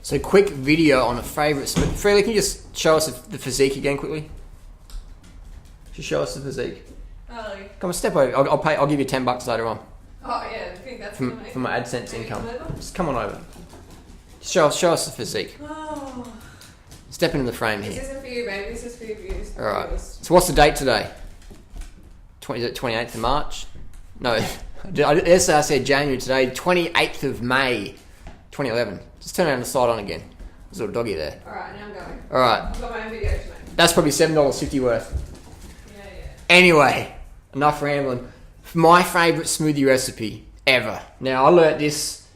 So quick video on a favourite smoothie. Freely, can you just show us the physique again quickly? Just show us the physique. Oh. Come on, step over. I'll give you $10 later on. Oh yeah, I think that's for my AdSense income. Come just come on over. Show us the physique. Oh. Step into the frame here. This isn't for you, baby. This is for your views. All right. So what's the date today? 28th of March? No, I said January today. 28th of May, 2011. Just turn around and slide on again. There's a little doggy there. All right, now I'm going. All right. I've got my own video to make. That's probably $7.50 worth. Yeah. Anyway, enough rambling. My favourite smoothie recipe ever. Now, I learnt this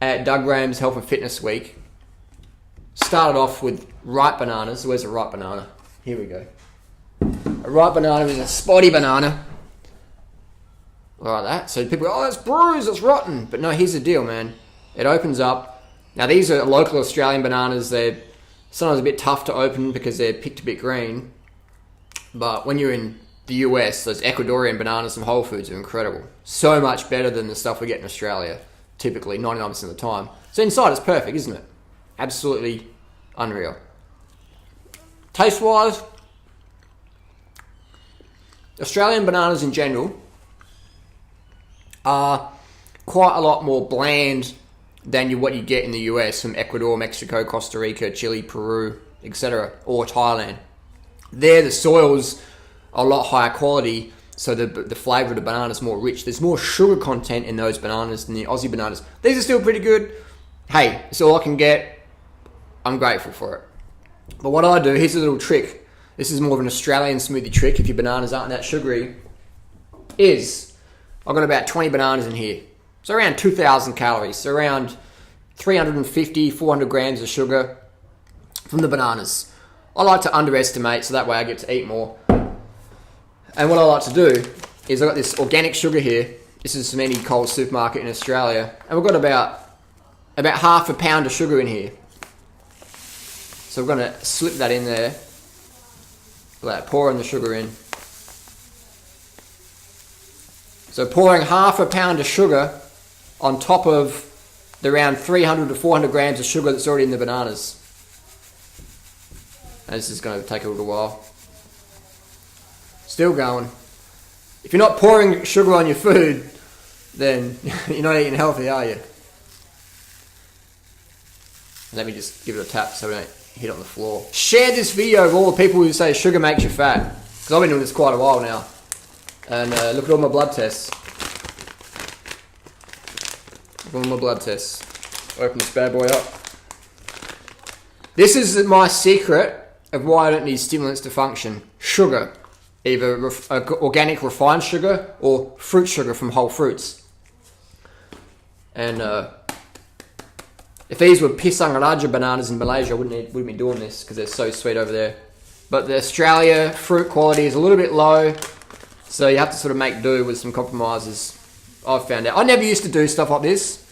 at Doug Graham's Health and Fitness Week. Started off with ripe bananas. Where's a ripe banana? Here we go. A ripe banana is a spotty banana. Like that. So people go, oh, it's bruised, it's rotten. But no, here's the deal, man. It opens up. Now, these are local Australian bananas. They're sometimes a bit tough to open because they're picked a bit green. But when you're in the US, those Ecuadorian bananas from Whole Foods are incredible. So much better than the stuff we get in Australia, typically 99% of the time. So inside it's perfect, isn't it? Absolutely unreal. Taste-wise, Australian bananas in general are quite a lot more bland than what you get in the US from Ecuador, Mexico, Costa Rica, Chile, Peru, etc., or Thailand. There, the soils are a lot higher quality, so the flavour of the banana is more rich. There's more sugar content in those bananas than the Aussie bananas. These are still pretty good. Hey, it's all I can get. I'm grateful for it. But what I do, here's a little trick. This is more of an Australian smoothie trick, if your bananas aren't that sugary, is I've got about 20 bananas in here. So around 2,000 calories. So around 350, 400 grams of sugar from the bananas. I like to underestimate so that way I get to eat more. And what I like to do is I've got this organic sugar here. This is from any Coles supermarket in Australia. And we've got about half a pound of sugar in here. So we're going to slip that in there. Like pouring the sugar in. So pouring half a pound of sugar on top of the around 300 to 400 grams of sugar that's already in the bananas. And this is going to take a little while. Still going. If you're not pouring sugar on your food, then you're not eating healthy, are you? Let me just give it a tap so we don't hit on the floor. Share this video with all the people who say sugar makes you fat. Because I've been doing this quite a while now. And look at all my blood tests. Look at all my blood tests. Open this bad boy up. This is my secret of why I don't need stimulants to function. Sugar. Either organic refined sugar or fruit sugar from whole fruits. And if these were Pisang Raja bananas in Malaysia, I wouldn't be doing this because they're so sweet over there. But the Australia fruit quality is a little bit low. So you have to sort of make do with some compromises. I've found out. I never used to do stuff like this,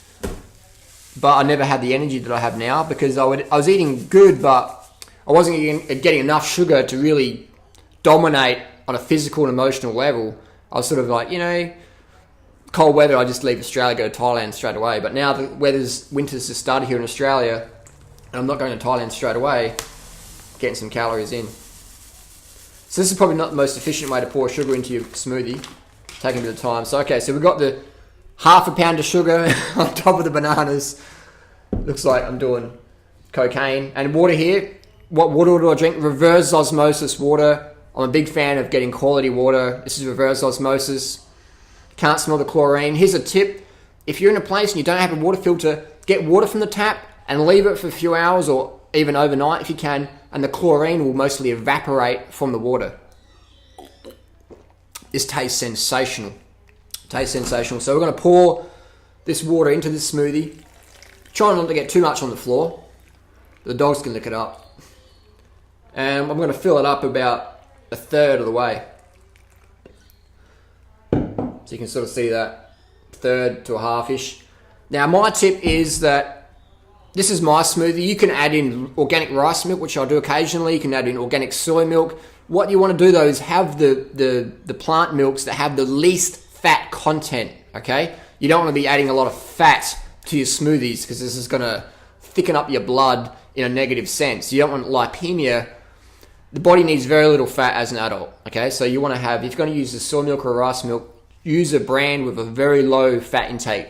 but I never had the energy that I have now because I was eating good, but I wasn't getting enough sugar to really dominate on a physical and emotional level. I was sort of like, cold weather, I just leave Australia, go to Thailand straight away. But now the winter's just started here in Australia, and I'm not going to Thailand straight away, getting some calories in. So this is probably not the most efficient way to pour sugar into your smoothie. Taking a bit of time. So okay, so we've got the half a pound of sugar on top of the bananas. Looks like I'm doing cocaine. And water here. What water do I drink? Reverse osmosis water. I'm a big fan of getting quality water. This is reverse osmosis. Can't smell the chlorine. Here's a tip. If you're in a place and you don't have a water filter, get water from the tap and leave it for a few hours or even overnight if you can, and the chlorine will mostly evaporate from the water. This tastes sensational. So we're going to pour this water into this smoothie. Try not to get too much on the floor. The dogs can lick it up. And I'm going to fill it up about a third of the way. So you can sort of see that third to a half-ish. Now my tip is that this is my smoothie. You can add in organic rice milk, which I do occasionally. You can add in organic soy milk. What you want to do though is have the plant milks that have the least fat content, okay? You don't want to be adding a lot of fat to your smoothies because this is going to thicken up your blood in a negative sense. You don't want lipemia. The body needs very little fat as an adult, okay? So you want to have, if you're going to use the soy milk or rice milk, use a brand with a very low fat intake.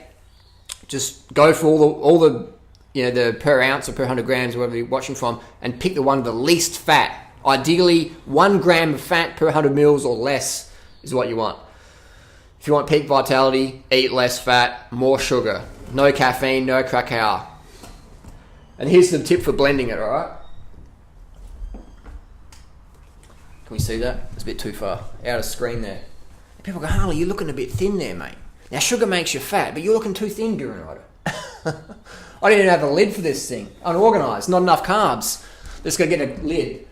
Just go for all the the per ounce or per 100 grams, whatever you're watching from, and pick the one with the least fat. Ideally, 1 gram of fat per 100 mils or less is what you want. If you want peak vitality, eat less fat, more sugar. No caffeine, no cacao. And here's the tip for blending it, alright? Can we see that? It's a bit too far. Out of screen there. People go, Harley, you're looking a bit thin there, mate. Now, sugar makes you fat, but you're looking too thin, Durianrider. I didn't even have a lid for this thing. Unorganised, not enough carbs. Let's go get a lid.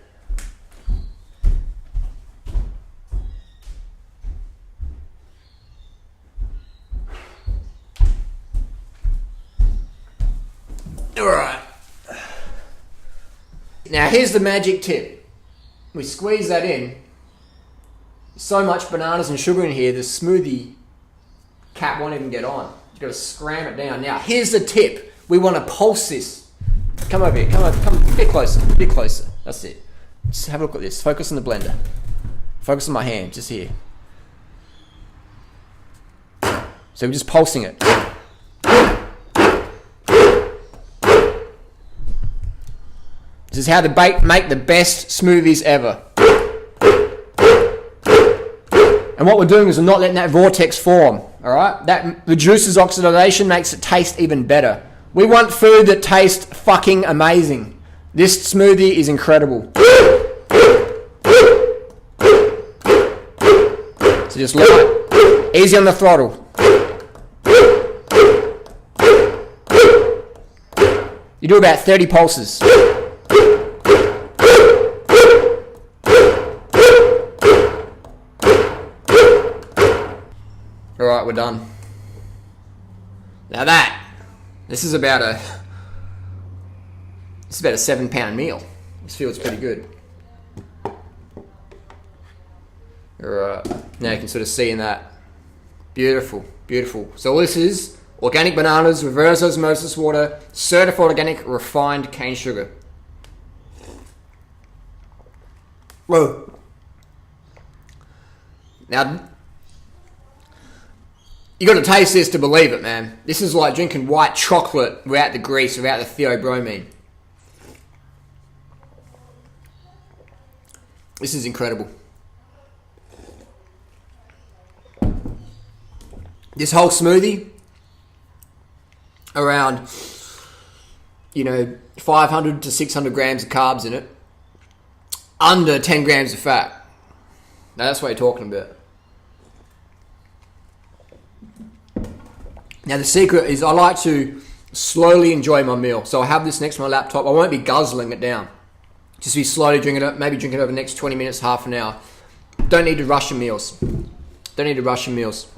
Alright. Now, here's the magic tip. We squeeze that in. So much bananas and sugar in here, the smoothie cap won't even get on. You've got to scram it down. Now, here's the tip. We want to pulse this. Come over here. Come a bit closer. A bit closer. That's it. Just have a look at this. Focus on the blender. Focus on my hand, just here. So we're just pulsing it. This is how to make the best smoothies ever. And what we're doing is we're not letting that vortex form, all right? That reduces oxidation, makes it taste even better. We want food that tastes fucking amazing. This smoothie is incredible. So just light, easy on the throttle. You do about 30 pulses. Alright, we're done. Now this is about a 7-pound meal. This feels pretty good. Alright, now you can sort of see in that. Beautiful, beautiful. So this is organic bananas, reverse osmosis water, certified organic refined cane sugar. Whoa. Now, you got to taste this to believe it, man. This is like drinking white chocolate without the grease, without the theobromine. This is incredible. This whole smoothie, around 500 to 600 grams of carbs in it, under 10 grams of fat. Now that's what you're talking about. Now the secret is I like to slowly enjoy my meal. So I have this next to my laptop. I won't be guzzling it down. Just be slowly drinking it, maybe drink it over the next 20 minutes, half an hour. Don't need to rush your meals. Don't need to rush your meals.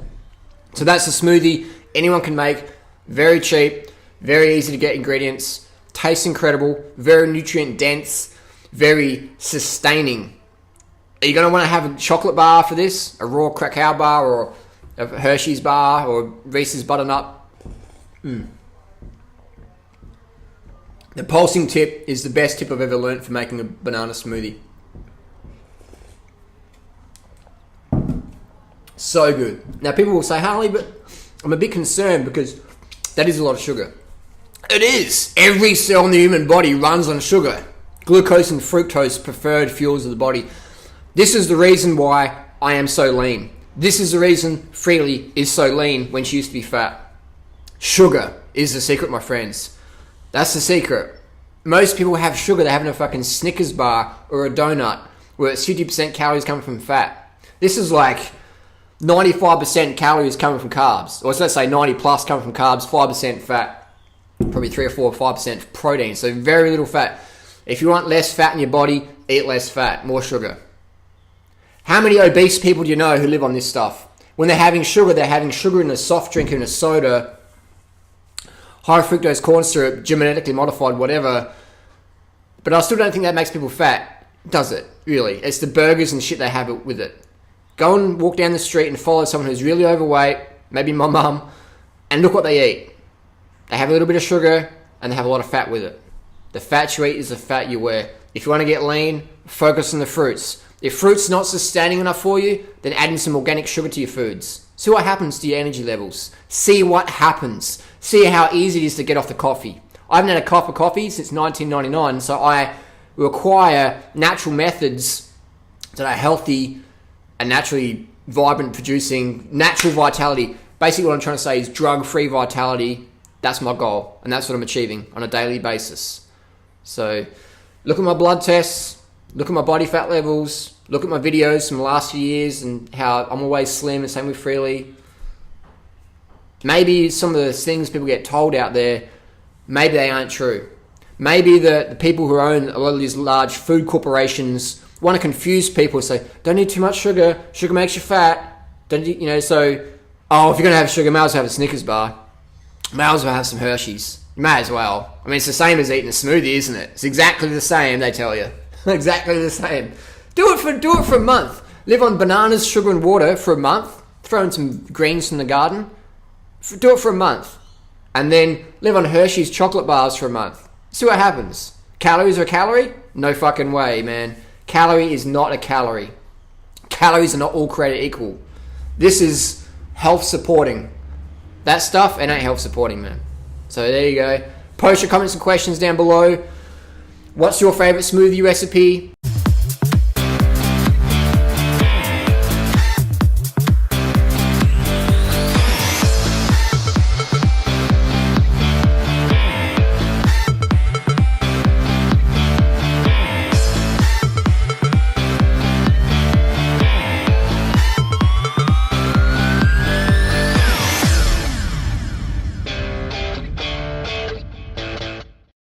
So that's a smoothie anyone can make. Very cheap, very easy to get ingredients. Tastes incredible, very nutrient dense, very sustaining. Are you going to want to have a chocolate bar for this? A raw cacao bar or a Hershey's bar or Reese's Butternut? The pulsing tip is the best tip I've ever learned for making a banana smoothie. So good. Now people will say, Harley, but I'm a bit concerned because that is a lot of sugar. It is. Every cell in the human body runs on sugar. Glucose and fructose, preferred fuels of the body. This is the reason why I am so lean. This is the reason Freely is so lean when she used to be fat. Sugar is the secret, my friends. That's the secret. Most people have sugar. They're having a fucking Snickers bar or a donut where it's 50% calories coming from fat. This is like 95% calories coming from carbs. Or let's say 90 plus coming from carbs, 5% fat. Probably 3 or 4 or 5% protein. So very little fat. If you want less fat in your body, eat less fat, more sugar. How many obese people do you know who live on this stuff? When they're having sugar in a soft drink, in a soda, high fructose corn syrup, genetically modified, whatever. But I still don't think that makes people fat, does it? Really? It's the burgers and shit they have with it. Go and walk down the street and follow someone who's really overweight, maybe my mum, and look what they eat. They have a little bit of sugar, and they have a lot of fat with it. The fat you eat is the fat you wear. If you want to get lean, focus on the fruits. If fruit's not sustaining enough for you, then add in some organic sugar to your foods. See what happens to your energy levels. See what happens. See how easy it is to get off the coffee. I haven't had a cup of coffee since 1999, so I require natural methods that are healthy and naturally vibrant, producing natural vitality. Basically what I'm trying to say is drug-free vitality. That's my goal, and that's what I'm achieving on a daily basis. So look at my blood tests, look at my body fat levels, look at my videos from the last few years and how I'm always slim, and same with Freely. Maybe some of the things people get told out there, maybe they aren't true. Maybe the people who own a lot of these large food corporations want to confuse people and say, don't eat too much sugar, sugar makes you fat. Don't you know, so, oh, if you're going to have sugar, may as well have a Snickers bar. May as well have some Hershey's. You may as well. I mean, it's the same as eating a smoothie, isn't it? It's exactly the same, they tell you. Exactly the same. Do it for a month. Live on bananas, sugar, and water for a month. Throw in some greens from the garden. Do it for a month. And then live on Hershey's chocolate bars for a month. See what happens. Calories are a calorie? No fucking way, man. Calorie is not a calorie. Calories are not all created equal. This is health supporting. That stuff, it ain't health supporting, man. So there you go. Post your comments and questions down below. What's your favorite smoothie recipe?